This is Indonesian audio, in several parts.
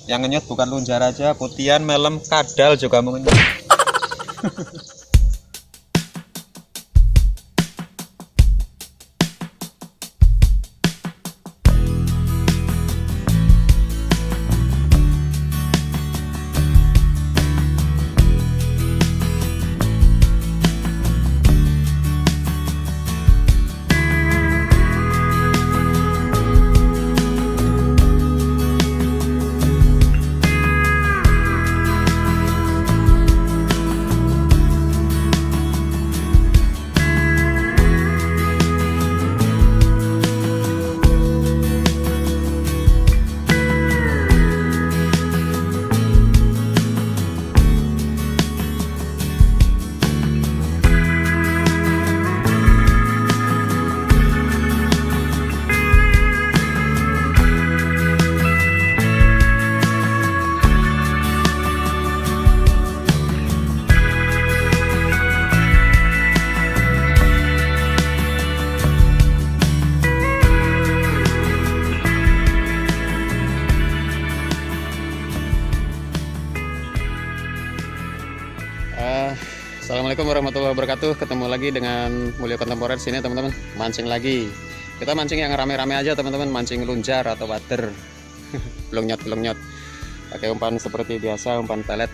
Yang ngenyot bukan lunjar aja, putihan, melem, kadal juga mau ngenyot. Assalamualaikum warahmatullahi wabarakatuh. Ketemu lagi dengan Mulyo Kontemporer sini teman-teman. Mancing lagi. Kita mancing yang rame-rame aja teman-teman. Mancing lunjar atau water. Belum nyot. Pakai umpan seperti biasa, umpan pelet.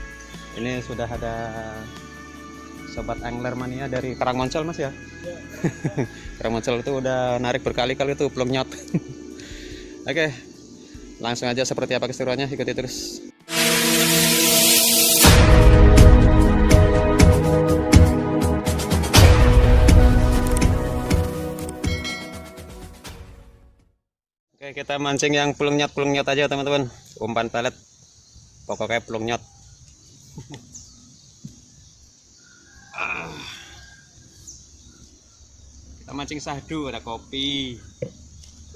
Ini sudah ada sobat angler mania dari Karangmoncol Mas ya. Karangmoncol itu udah narik berkali-kali tuh belum nyot. Oke. Langsung aja seperti apa keseruannya, ikuti terus. Oke, kita mancing yang pelung nyot aja teman-teman. Umpan pelet, pokoknya pelung nyot. Kita mancing sahdu, ada kopi.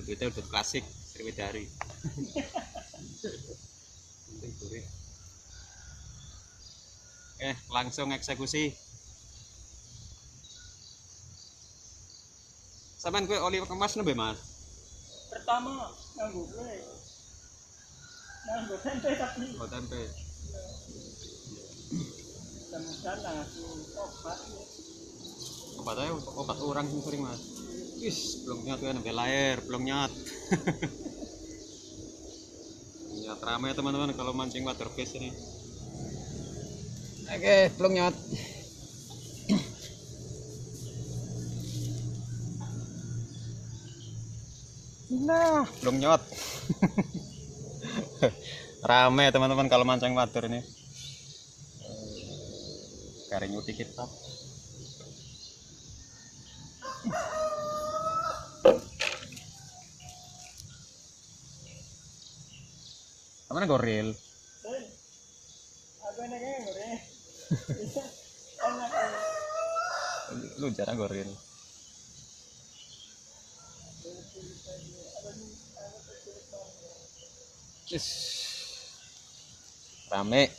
Itu udah klasik Sriwidari. Oke, langsung eksekusi. Sampean kue oli kemas nembe Mas? Pertama nganggo kue, nganggo tempe tapi Oh, tempe. kemudian langsung obat. Obat aja, obat orang sing sering Mas. Wis, belum nyot ya, nembe lahir, belum nyot. Nyot ramai teman-teman kalau mancing waterfish ini. Oke, belum nyot. Nah, belum nyot. Rame teman-teman kalau mancing water ini. Garing uti kita. Mana goril? Apa nih kayak gue? Lu jarang goril. Rame.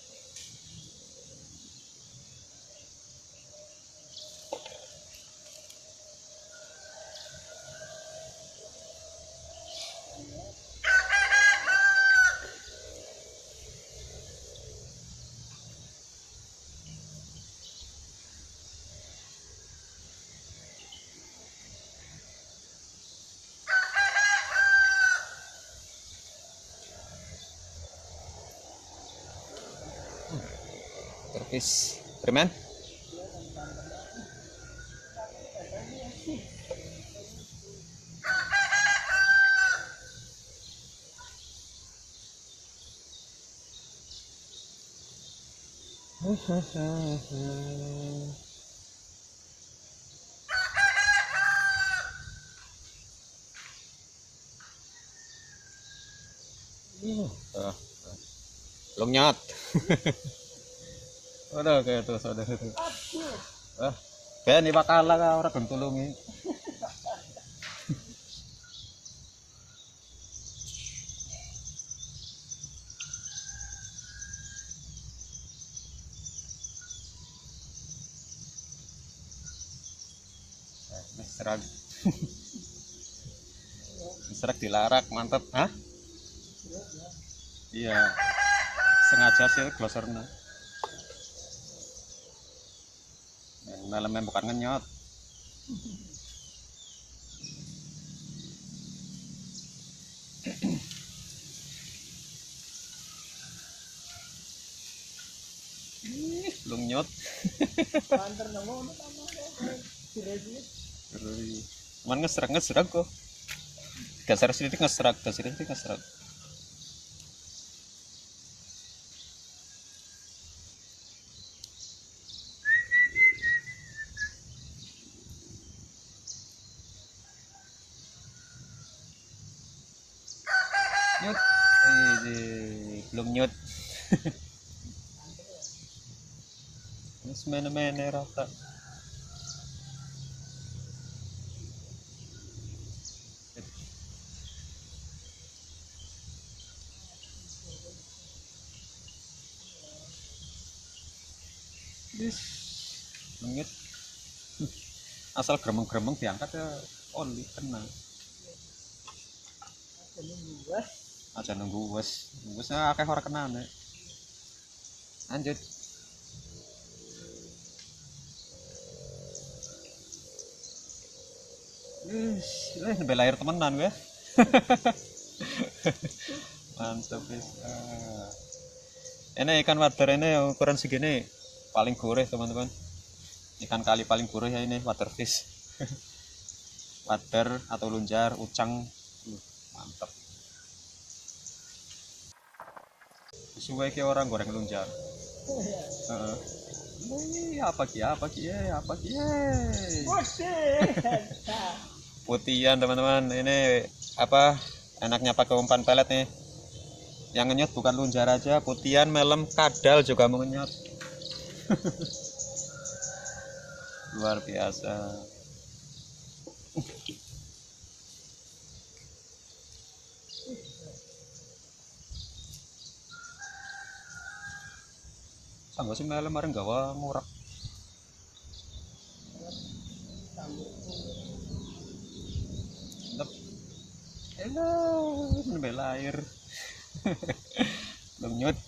Terus, Preman? Belum nyot. Udah kayak tuh saudara itu. Kayak ini bakal lah orang gentulungi. Serak. Serak dilarak, mantap. Hah? Iya. sengaja sih glosernya. Malamnya bukan ngenyot. Belum nyot. Antar nongol sama direjit. Cuman ngesrek kok. Dasar sedikit ngesrek, dasar sedikit ngesrek. Nyut. Belum nyut. Ini semene-mene rata. Mengit asal gremeng-gremeng diangkat ya oli kena aja nunggu wesnya akeh ora kena nek lanjut nembel air temenan gue mantap wis ini ikan wader ini ukuran segini paling gurih teman-teman, ikan kali paling gurih ya ini water fish. Wader atau lunjar ucang mantap sesuai kayak orang goreng lunjar. Apa ki putihan teman-teman, ini apa enaknya pakai umpan pelet nih, yang ngenyot bukan lunjar aja, putihan, melem, kadal juga mau ngenyot. Luar biasa. Sanggo sih melem kemarin gawa ngurak. Nembel air. Belum nyut.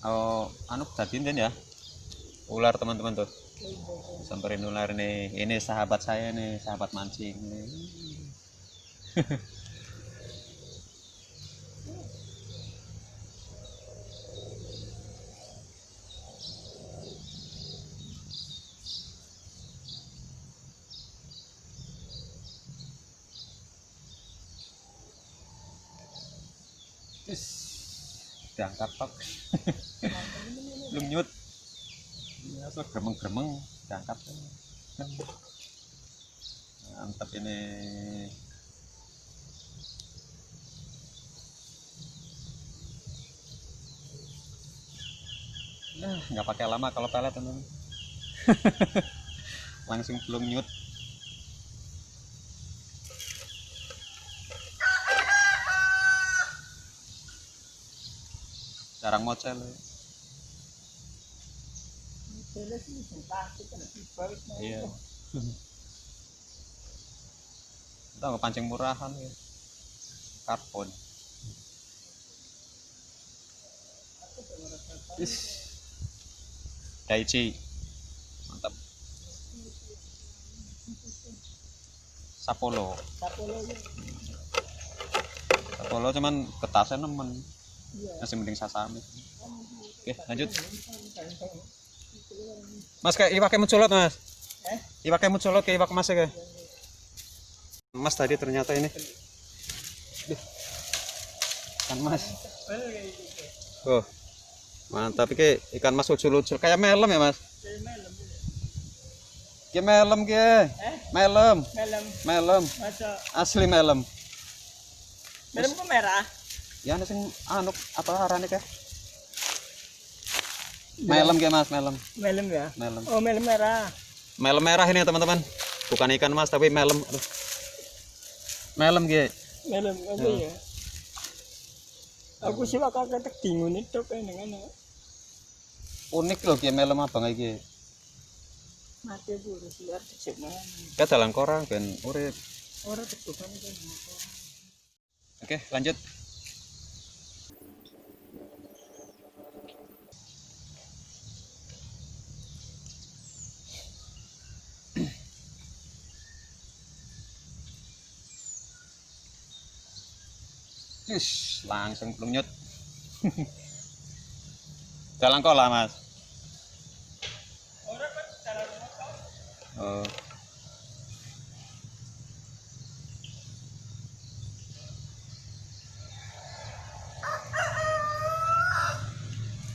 Oh, anu tadi ya ular teman-teman tuh, samperin ular nih, ini sahabat saya nih, sahabat mancing nih. Diangkat pak. Belum nyut ya, so gremeng-gremeng diangkat mantap ini. Nah nggak pakai lama kalau pelet teman. Langsung belum nyut. Jarang mocel. Iya. Kita nggak pancing murahan ya. Karbon. Daichi. Mantap. Sapolo cuman ketasnya nemen. Masih mending sasami. Oke, lanjut. Mas kayak iwaknya mencolot mas. Iwaknya mencolot kayak iwak mas ya. Mas tadi ternyata ini. Ikan mas. Oh, mantap iki ikan mas ucul-ucul kayak melem ya mas. Kayak melem ke. Melem. Asli melem. Melem kok merah? Ya ada sing anu apa arane ke? Melem ke mas, melem. Melem ya? Melem. Oh melem merah. Melem merah ini teman-teman. Bukan ikan mas tapi melem. Aduh. Melem ke. Melem apa ya? Aku sih bakal ketek bingung itu kayak dengan Unik loh kayak melem abang iki. mati burus liar cek mana? Ka dalan korang ben urip. Orang tegukan kan. Oke, lanjut. Langsung plunyut. Jalan kolam mas. Oh.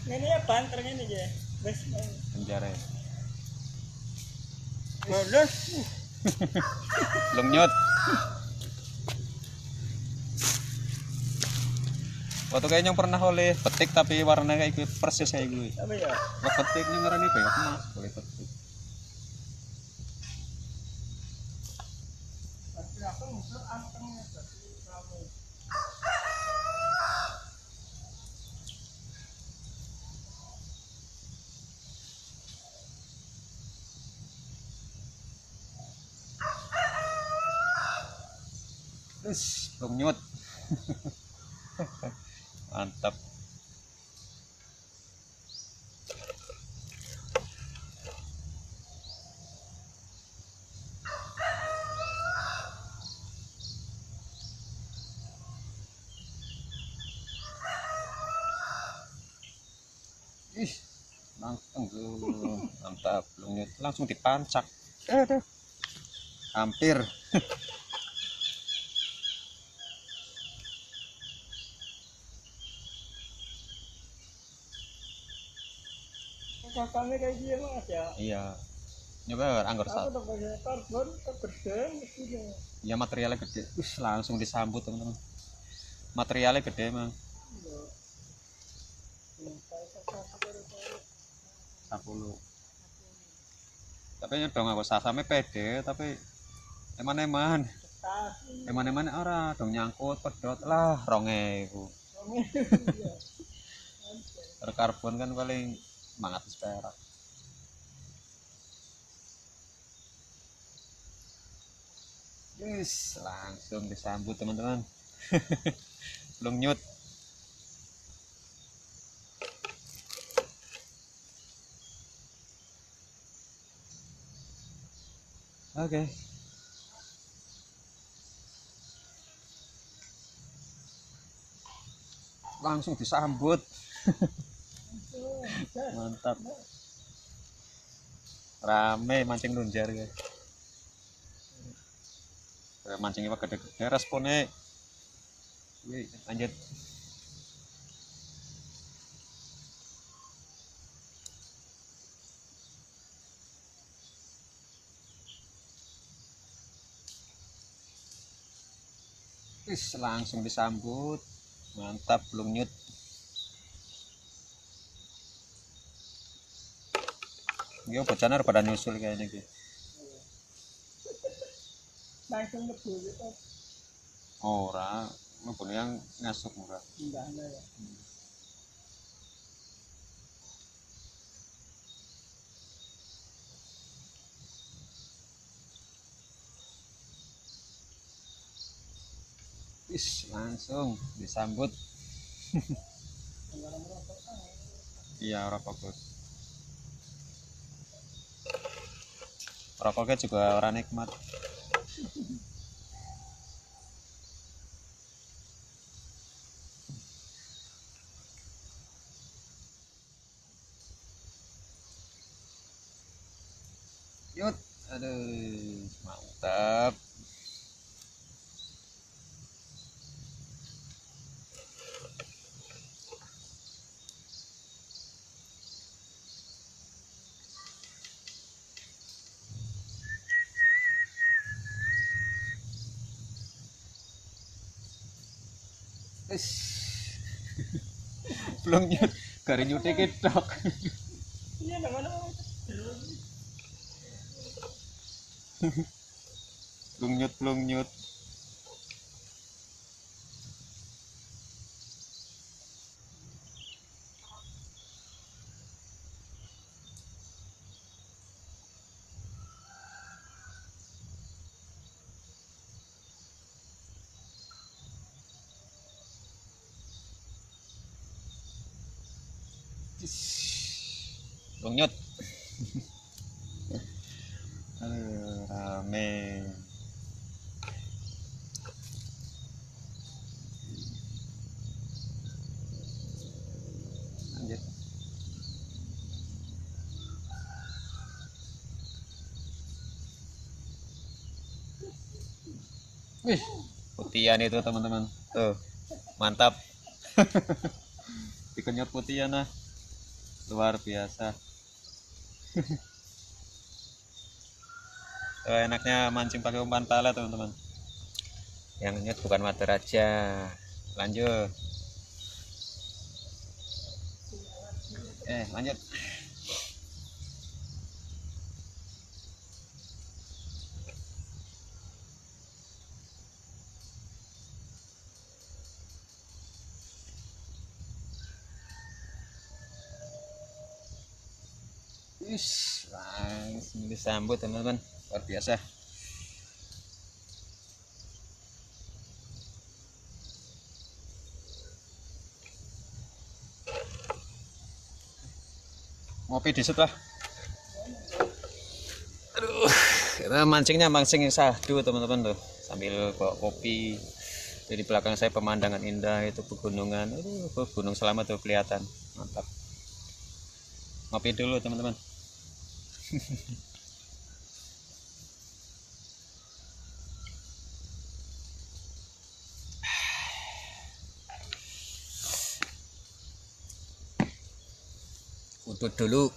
Ini ya banter ini aja. Wes Penjara. bolos. Plunyut. Waktu kayaknya pernah oleh petik tapi warnanya kayak gitu, persis kayak gue. Apa ya? Wah petiknya ngarani banyak mas, boleh petik. Tapi aku musuh antengnya tapi kamu. Plunyut. Mantap. Ih, langsung mantap, plunyut langsung dipancak. Hampir. Kakaknya kayak gini mas ya. Iya. Nyoba anggur Aku satu. tak pakai karbon, tak berden mesinnya. Ya materialnya gede. Langsung disambut teman-teman. Materialnya gede emang. Sapulu. Tapi dong aku sampai pede tapi eman-eman. Eman-eman ora dong nyangkut pedot lah 2000. Karbon kan paling 500 perak. Langsung disambut teman-teman. Plunyut. Oke. Langsung disambut. Mantap. Rame mancing lunjar guys. Mancingnya gede-gede responnya. Wih, lanjut. Langsung disambut. Mantap, plunyut. Yo bocahnya pada nyusul kayaknya gitu. Langsung lebu gitu. Ora, maupun yang ngasuk murah. Enggak ada ya. Langsung disambut. Iya, rokok bos. Rokoknya juga orang nikmat. Yut, aduh, mantap. Belum nyut, gari nyute ketok. Iya, mana? Belum nyut. Belum nyut. Aduh, rame. Wih, Putihan itu teman-teman. Tuh, mantap. Dikenyot putihan nah. Luar biasa. Tuh, enaknya mancing pakai umpan pala teman-teman. Yang ngenyot bukan water aja. Lanjut. Lanjut. Langsung disambut teman-teman, luar biasa. Ngopi di lah. Aduh, kita mancingnya mancing sahdu teman-teman tuh, sambil bawa kopi. Jadi belakang saya pemandangan indah itu pegunungan. Aduh, Gunung Selamat tuh kelihatan, mantap. Ngopi dulu teman-teman. Udut dulu.